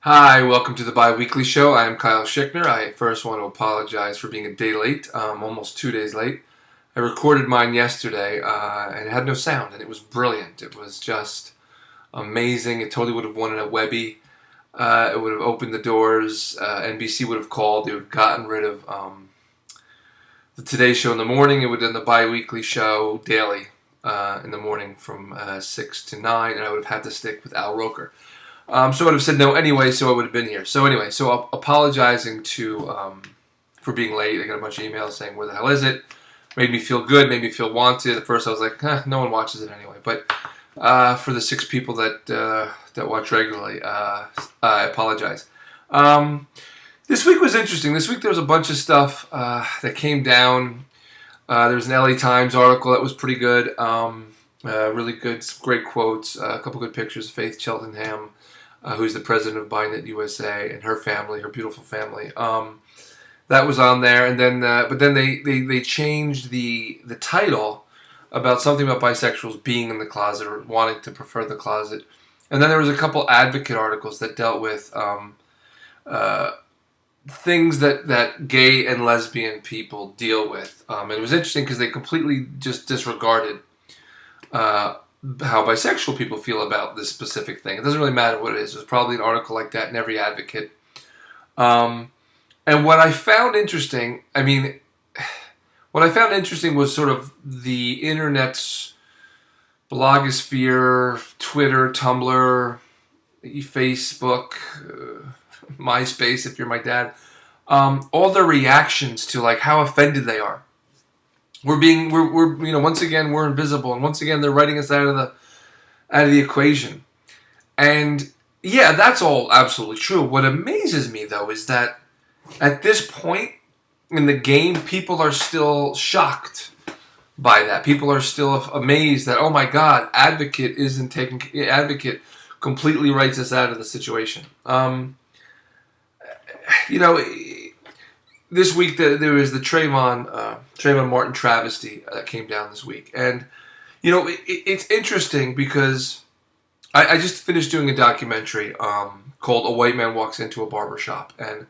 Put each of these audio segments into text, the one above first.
Hi, welcome to the Bi-Weekly Show. I am Kyle Schickner. I first want to apologize for being a day late, almost 2 days late. I recorded mine yesterday and it had no sound, and it was brilliant. It was just amazing. It totally would have won a Webby. It would have opened the doors. NBC would have called. They would have gotten rid of the Today Show in the morning. It would have done the Bi-Weekly Show daily in the morning from 6 to 9, and I would have had to stick with Al Roker. So I would have said no anyway, so I would have been here. So anyway, apologizing for being late. I got a bunch of emails saying, where the hell is it? Made me feel good, made me feel wanted. At first I was like, no one watches it anyway. But for the 6 people that watch regularly, I apologize. This week was interesting. This week there was a bunch of stuff that came down. There was an LA Times article that was pretty good. Really good, some great quotes, a couple good pictures of Faith Cheltenham, who's the president of BINET USA, and her family, her beautiful family. That was on there, and then but then they changed the title about something about bisexuals being in the closet or wanting to prefer the closet. And then there was a couple advocate articles that dealt with things that gay and lesbian people deal with. And it was interesting because they completely just disregarded how bisexual people feel about this specific thing. It doesn't really matter what it is. There's probably an article like that in every advocate. And what I found interesting, was sort of the internet's blogosphere, Twitter, Tumblr, Facebook, MySpace, if you're my dad, all their reactions to like how offended they are. We're once again we're invisible, and once again they're writing us out of the equation. And yeah, that's all absolutely true. What amazes me though is that at this point in the game, people are still shocked by that. People are still amazed that, oh my God, Advocate completely writes us out of the situation. This week there was the Trayvon Martin travesty that came down this week. And, it's interesting because I just finished doing a documentary called A White Man Walks Into a Barbershop. And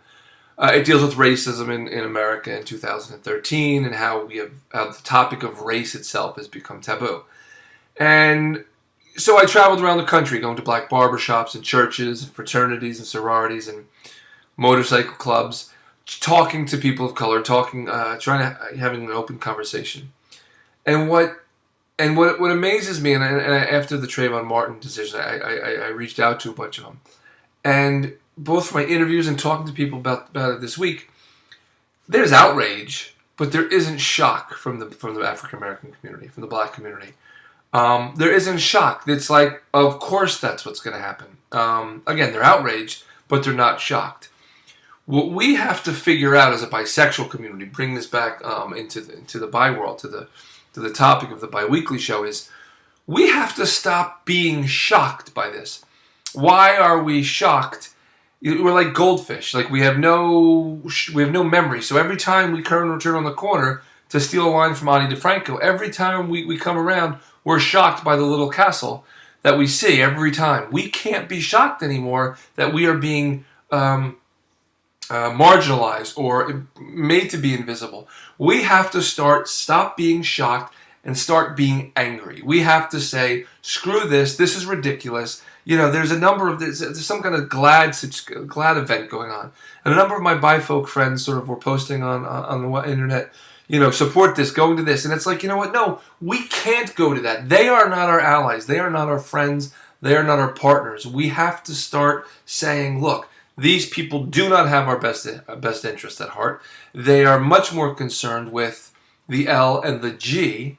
it deals with racism in America in 2013 and how the topic of race itself has become taboo. And so I traveled around the country going to black barbershops and churches and fraternities and sororities and motorcycle clubs, talking to people of color, having an open conversation. And what amazes me, and after the Trayvon Martin decision, I reached out to a bunch of them, and both for my interviews and talking to people about it this week, there's outrage, but there isn't shock from the African American community, from the black community. There isn't shock. It's like, of course that's what's going to happen. Again, they're outraged, but they're not shocked. What we have to figure out as a bisexual community, bring this back into the bi world, to the topic of the Bi-Weekly Show, is we have to stop being shocked by this. Why are we shocked? We're like goldfish. Like we have no memory. So every time we turn on the corner to steal a line from Ani DeFranco, every time we come around, we're shocked by the little castle that we see every time. We can't be shocked anymore that we are being marginalized or made to be invisible. We have to stop being shocked and start being angry. We have to say, screw this is ridiculous. There's there's some kind of GLAAD event going on. And a number of my bifolk friends sort of were posting on the internet, support this, going to this. And it's like, you know what? No, we can't go to that. They are not our allies. They are not our friends. They are not our partners. We have to start saying, look, these people do not have our best interest at heart. They are much more concerned with the L and the G.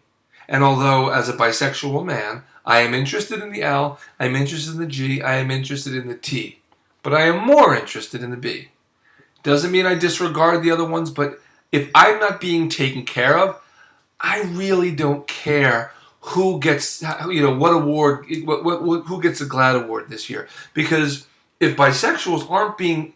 And although as a bisexual man, I am interested in the L, I'm interested in the G, I am interested in the T. But I am more interested in the B. Doesn't mean I disregard the other ones, but if I'm not being taken care of, I really don't care who gets, what award, who gets a GLAAD award this year. Because if bisexuals aren't being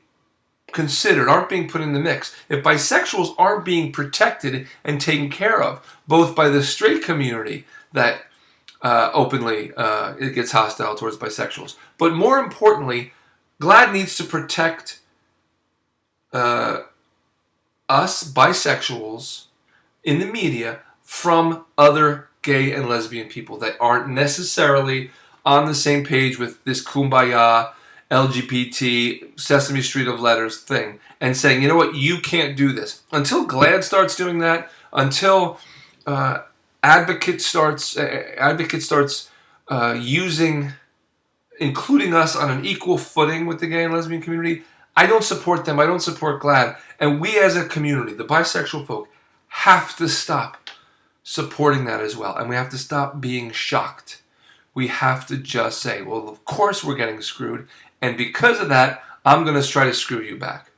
considered, aren't being put in the mix, if bisexuals aren't being protected and taken care of, both by the straight community that openly it gets hostile towards bisexuals, but more importantly, GLAAD needs to protect us bisexuals in the media from other gay and lesbian people that aren't necessarily on the same page with this kumbaya, LGBT, Sesame Street of letters thing, and saying, you know what, you can't do this. Until GLAAD starts doing that, until Advocate starts using, including us on an equal footing with the gay and lesbian community, I don't support them. I don't support GLAAD. And we as a community, the bisexual folk, have to stop supporting that as well. And we have to stop being shocked. We have to just say, well, of course we're getting screwed. And because of that, I'm going to try to screw you back.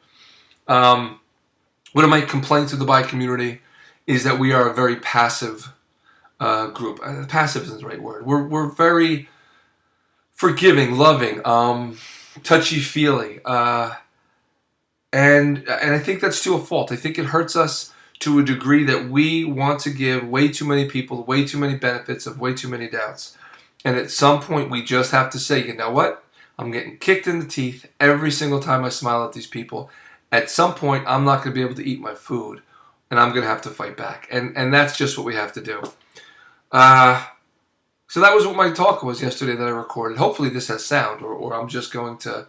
One of my complaints with the bi community is that we are a very passive group. Passive isn't the right word. We're very forgiving, loving, touchy-feely. And I think that's to a fault. I think it hurts us to a degree that we want to give way too many people way too many benefits of way too many doubts. And at some point, we just have to say, you know what? I'm getting kicked in the teeth every single time I smile at these people. At some point, I'm not going to be able to eat my food, and I'm going to have to fight back. And that's just what we have to do. So that was what my talk was yesterday that I recorded. Hopefully this has sound, or I'm just going to...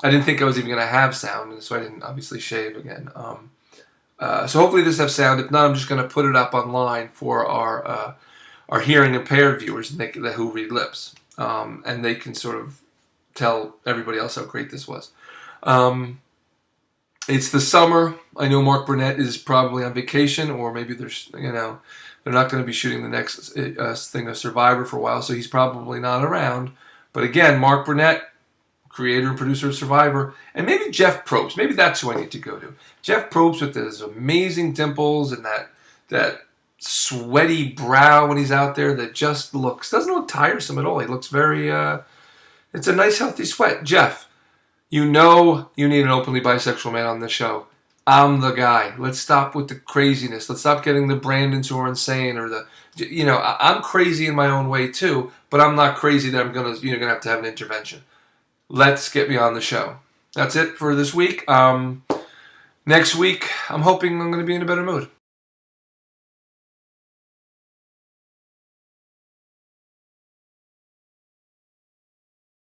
I didn't think I was even going to have sound, and so I didn't obviously shave again. So hopefully this has sound. If not, I'm just going to put it up online for our hearing impaired viewers who read lips, and they can sort of tell everybody else how great this was. It's the summer. I know Mark Burnett is probably on vacation, or maybe they're not going to be shooting the next thing of Survivor for a while, so he's probably not around. But again, Mark Burnett, creator and producer of Survivor, and maybe Jeff Probst. Maybe that's who I need to go to. Jeff Probst with his amazing dimples and that sweaty brow when he's out there that just doesn't look tiresome at all. He looks very, it's a nice healthy sweat. Jeff, you know you need an openly bisexual man on the show. I'm the guy. Let's stop with the craziness. Let's stop getting the Brandons who are insane or I'm crazy in my own way too, but I'm not crazy that I'm gonna have to have an intervention. Let's get me on the show. That's it for this week. Next week, I'm hoping I'm going to be in a better mood.